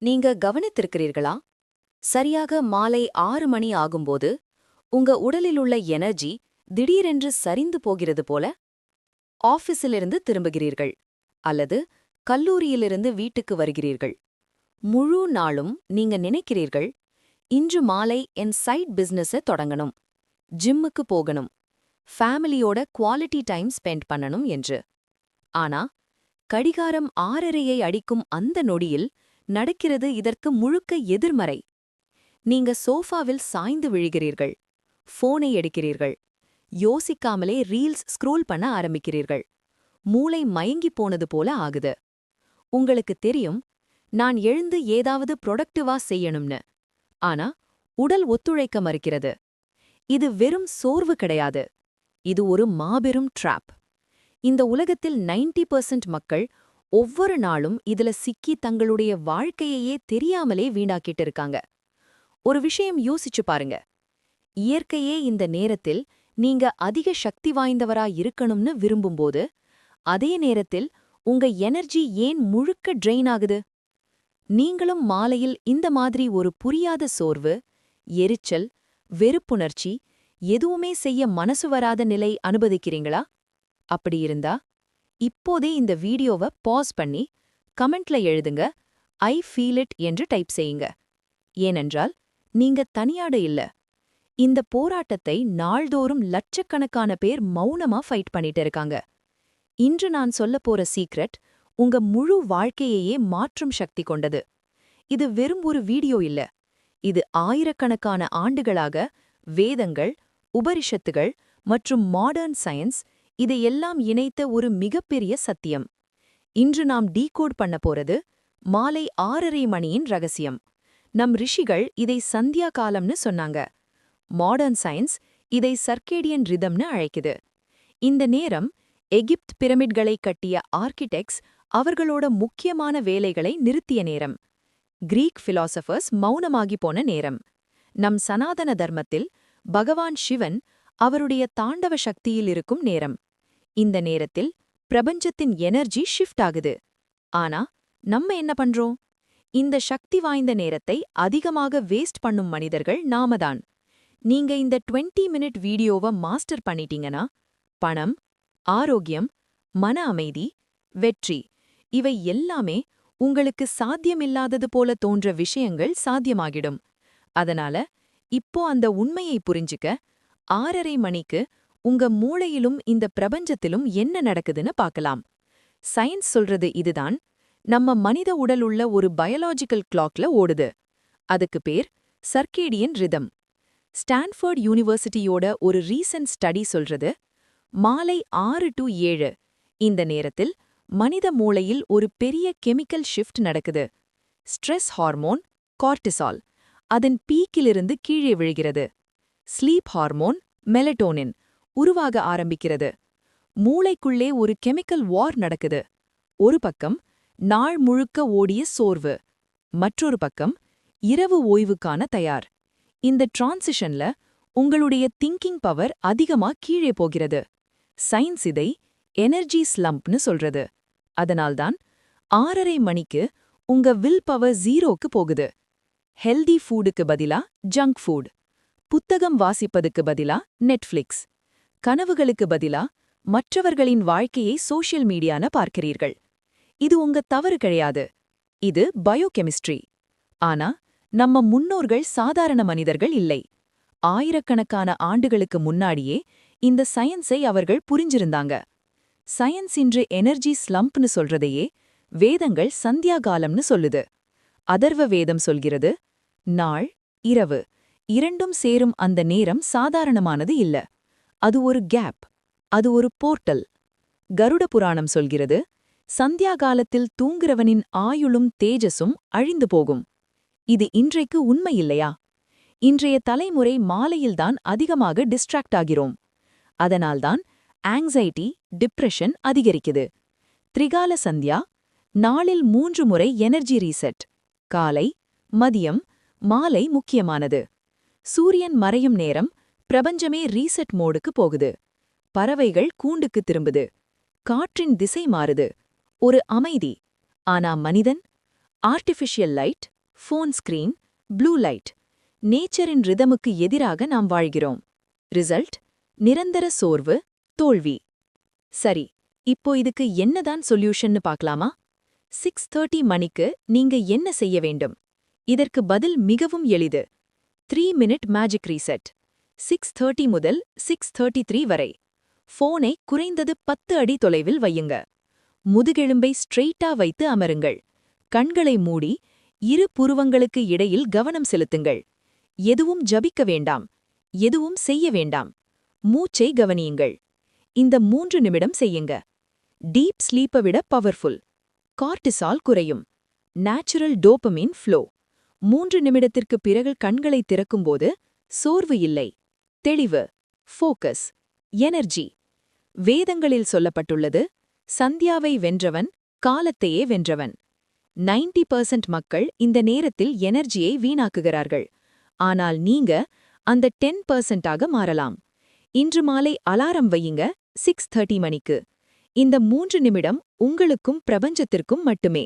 நீங்க கவனித்திருக்கிறீர்களா? சரியாக மாலை 6 மணி ஆகும்போது உங்க உடலிலுள்ள எனர்ஜி திடீரென்று சரிந்து போகிறது போல. ஆஃபீஸிலிருந்து திரும்புகிறீர்கள் அல்லது கல்லூரியிலிருந்து வீட்டுக்கு வருகிறீர்கள். முழு நாளும் நீங்க நினைக்கிறீர்கள், இன்று மாலை என் சைட் பிசினஸை தொடங்கணும், ஜிம்முக்கு போகணும், ஃபேமிலியோட குவாலிட்டி டைம் ஸ்பெண்ட் பண்ணணும் என்று. ஆனா கடிகாரம் 6:30ஐ அடிக்கும் அந்த நொடியில் நடக்கிறது இதற்கு முழுக்க எதிர்மறை. நீங்க சோஃபாவில் சாய்ந்து விழுகிறீர்கள், ஃபோனை எடுக்கிறீர்கள், யோசிக்காமலே ரீல்ஸ் ஸ்க்ரோல் பண்ண ஆரம்பிக்கிறீர்கள். மூளை மயங்கிப் போனது போல ஆகுது. உங்களுக்கு தெரியும், நான் எழுந்து ஏதாவது ப்ரொடக்டிவா செய்யணும்னு. ஆனா உடல் ஒத்துழைக்க மறுக்கிறது. இது வெறும் சோர்வு கிடையாது, இது ஒரு மாபெரும் ட்ராப். இந்த உலகத்தில் 90% மக்கள் ஒவ்வொரு நாளும் இதுல சிக்கி தங்களுடைய வாழ்க்கையையே தெரியாமலே வீணாக்கிட்டு இருக்காங்க. ஒரு விஷயம் யோசிச்சு பாருங்க. இயற்கையே இந்த நேரத்தில் நீங்க அதிக சக்தி வாய்ந்தவரா இருக்கணும்னு விரும்பும்போது, அதே நேரத்தில் உங்க எனர்ஜி ஏன் முழுக்க ட்ரெயின் ஆகுது? நீங்களும் மாலையில் இந்த மாதிரி ஒரு புரியாத சோர்வு, எரிச்சல், வெறுப்புணர்ச்சி, எதுவுமே செய்ய மனசு வராத நிலை அனுபவிக்கிறீங்களா? அப்படி இருந்தா இப்போதே இந்த வீடியோவை பாஸ் பண்ணி கமெண்ட்ல எழுதுங்க, ஐ ஃபீல் இட் என்று டைப் செய்யுங்க. ஏனென்றால் நீங்க தனியாட இல்ல. இந்த போராட்டத்தை நாள்தோறும் லட்சக்கணக்கான பேர் மௌனமா ஃபைட் பண்ணிட்டு இருக்காங்க. இன்று நான் சொல்லப் போற சீக்ரெட் உங்க முழு வாழ்க்கையையே மாற்றும் சக்தி கொண்டது. இது வெறும் ஒரு வீடியோ இல்ல. இது ஆயிரக்கணக்கான ஆண்டுகளாக வேதங்கள், உபரிஷத்துகள் மற்றும் மாடர்ன் சயின்ஸ் இதையெல்லாம் இணைத்த ஒரு மிகப்பெரிய சத்தியம். இன்று நாம் டீகோட் பண்ண போறது மாலை 6:30 மணியின் ரகசியம். நம் ரிஷிகள் இதை சந்தியா காலம்னு சொன்னாங்க. மாடர்ன் சயின்ஸ் இதை சர்க்கேடியன் ரிதம்னு அழைக்குது. இந்த நேரம் எகிப்த் பிரமிட்களை கட்டிய ஆர்கிடெக்ட்ஸ் அவர்களோட முக்கியமான வேலைகளை நிறுத்திய நேரம். கிரீக் பிலாசபர்ஸ் மௌனமாகி போன நேரம். நம் சனாதன தர்மத்தில் பகவான் சிவன் அவருடைய தாண்டவ சக்தியில் இருக்கும் நேரம். இந்த நேரத்தில் பிரபஞ்சத்தின் எனர்ஜி ஷிஃப்ட் ஆகுது. ஆனா நம்ம என்ன பண்றோம்? இந்த சக்தி வாய்ந்த நேரத்தை அதிகமாக வேஸ்ட் பண்ணும் மனிதர்கள் நாம தான். நீங்க இந்த 20 மினிட் வீடியோவை மாஸ்டர் பண்ணிட்டீங்கன்னா, பணம், ஆரோக்கியம், மன அமைதி, வெற்றி இவை எல்லாமே உங்களுக்கு சாத்தியமில்லாதது போல தோன்ற விஷயங்கள் சாத்தியமாகிடும். அதனால இப்போ அந்த உண்மையை புரிஞ்சுக்க 6:30 மணிக்கு உங்க மூளையிலும் இந்த பிரபஞ்சத்திலும் என்ன நடக்குதுன்னு பார்க்கலாம். சயின்ஸ் சொல்றது இதுதான். நம்ம மனித உடல் உள்ள ஒரு பயாலாஜிக்கல் கிளாக்ல ஓடுது. அதுக்கு பேர் சர்க்கேடியன் ரிதம். ஸ்டான்ஃபோர்ட் யூனிவர்சிட்டியோட ஒரு ரீசன்ட் ஸ்டடி சொல்றது, மாலை 6 to 7 இந்த நேரத்தில் மனித மூளையில் ஒரு பெரிய கெமிக்கல் ஷிஃப்ட் நடக்குது. ஸ்ட்ரெஸ் ஹார்மோன் கார்டிசால் அதன் பீக்கிலிருந்து கீழே விழுகிறது. ஸ்லீப் ஹார்மோன் மெலட்டோனின் உருவாக ஆரம்பிக்கிறது. மூளைக்குள்ளே ஒரு கெமிக்கல் வார் நடக்குது. ஒரு பக்கம் நாள் முழுக்க ஓடிய சோர்வு, மற்றொரு பக்கம் இரவு ஓய்வுக்கான தயார். இந்த டிரான்சிஷன்ல உங்களுடைய திங்கிங் பவர் அதிகமா கீழே போகிறது. சயின்ஸ் இதை எனர்ஜி ஸ்லம்ப்னு சொல்றது. அதனால்தான் 6:30 மணிக்கு உங்க வில் பவர் 0க்கு போகுது. ஹெல்தி ஃபூடுக்கு பதிலா ஜங்க் ஃபுட், புத்தகம் வாசிப்பதுக்கு பதிலா நெட்ஃப்ளிக்ஸ், கனவுகளுக்கு பதிலா மற்றவர்களின் வாழ்க்கையை சோஷியல் மீடியான பார்க்கிறீர்கள். இது உங்க தவறு கிடையாது, இது பயோகெமிஸ்ட்ரி. ஆனா நம்ம முன்னோர்கள் சாதாரண மனிதர்கள் இல்லை. ஆயிரக்கணக்கான ஆண்டுகளுக்கு முன்னாடியே இந்த சயின்ஸை அவர்கள் புரிஞ்சிருந்தாங்க. சயின்ஸ் இன்று எனர்ஜி ஸ்லம்ப்னு சொல்றதையே வேதங்கள் சந்தியாகாலம்னு சொல்லுது. அதர்வ வேதம் சொல்கிறது, நாள், இரவு இரண்டும் சேரும் அந்த நேரம் சாதாரணமானது இல்ல. அது ஒரு கேப், அது ஒரு போர்ட்டல். கருட புராணம் சொல்கிறது, சந்தியாகாலத்தில் தூங்குறவனின் ஆயுளும் தேஜஸும் அழிந்து போகும். இது இன்றைக்கு உண்மை இல்லையா? இன்றைய தலைமுறை மாலையில்தான் அதிகமாக டிஸ்ட்ராக்ட் ஆகிறோம். அதனால்தான் ஆங்ஸைட்டி, டிப்ரெஷன் அதிகரிக்குது. திரிகால சந்தியா, நாளில் 3 முறை எனர்ஜி ரீசெட். காலை, மதியம், மாலை முக்கியமானது. சூரியன் மறையும் நேரம் பிரபஞ்சமே ரீசெட் மோடுக்கு போகுது. பறவைகள் கூண்டுக்கு திரும்புது. காற்றின் திசை மாறுது. ஒரு அமைதி. ஆனா மனிதன் artificial light, phone screen, blue light, நேச்சரின் ரிதமுக்கு எதிராக நாம் வாழ்கிறோம். ரிசல்ட்: நிரந்தர சோர்வு, தோல்வி. சரி, இப்போ இதுக்கு என்னதான் சொல்யூஷன்னு பார்க்கலாமா? 6:30 மணிக்கு நீங்க என்ன செய்ய வேண்டும்? இதற்கு பதில் மிகவும் எளிது. 3 மினிட் மேஜிக் ரீசெட். 6:30 முதல் 6:33 வரை ஃபோனை குறைந்தது 10 அடி தொலைவில் வையுங்க. முதுகெலும்பை ஸ்ட்ரெயிட்டா வைத்து அமருங்கள். கண்களை மூடி இரு புருவங்களுக்கு இடையில் கவனம் செலுத்துங்கள். எதுவும் ஜபிக்க வேண்டாம், எதுவும் செய்ய வேண்டாம். மூச்சை கவனியுங்கள். இந்த 3 நிமிடம் செய்யுங்க. டீப் ஸ்லீப்பை விட பவர்ஃபுல். கார்டிசால் குறையும். Natural dopamine flow. 3 நிமிடத்திற்கு பிறகு கண்களை திறக்கும்போது சோர்வு இல்லை, தெளிவு, ஃபோக்கஸ், எனர்ஜி. வேதங்களில் சொல்லப்பட்டுள்ளது, சந்தியாவை வென்றவன் காலத்தையே வென்றவன். 90% மக்கள் இந்த நேரத்தில் எனர்ஜியை வீணாக்குகிறார்கள். ஆனால் நீங்க அந்த 10% மாறலாம். இன்று மாலை அலாரம் வையுங்க, 6:30 மணிக்கு. இந்த 3 நிமிடம் உங்களுக்கும் பிரபஞ்சத்திற்கும் மட்டுமே.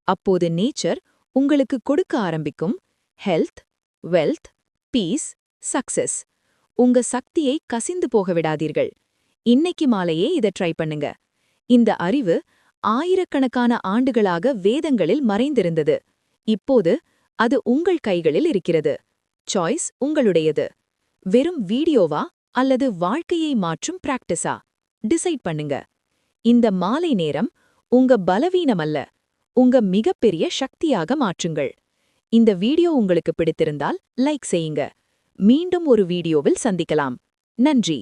அப்போது நேச்சர் உங்களுக்கு கொடுக்க ஆரம்பிக்கும் ஹெல்த், வெல்த், பீஸ், சக்சஸ். உங்க சக்தியை கசிந்து போக விடாதீர்கள். இன்னைக்கு மாலையே இதை ட்ரை பண்ணுங்க. இந்த அறிவு ஆயிரக்கணக்கான ஆண்டுகளாக வேதங்களில் மறைந்திருந்தது. இப்போது அது உங்கள் கைகளில் இருக்கிறது. சாய்ஸ் உங்களுடையது. வெறும் வீடியோவா அல்லது வாழ்க்கையை மாற்றும் பிராக்டிஸா? டிசைட் பண்ணுங்க. இந்த மாலை நேரம் உங்க பலவீனமல்ல, உங்க மிகப்பெரிய சக்தியாக மாற்றுங்கள். இந்த வீடியோ உங்களுக்கு பிடித்திருந்தால் லைக் செய்யுங்க. மீண்டும் ஒரு வீடியோவில் சந்திக்கலாம். நன்றி.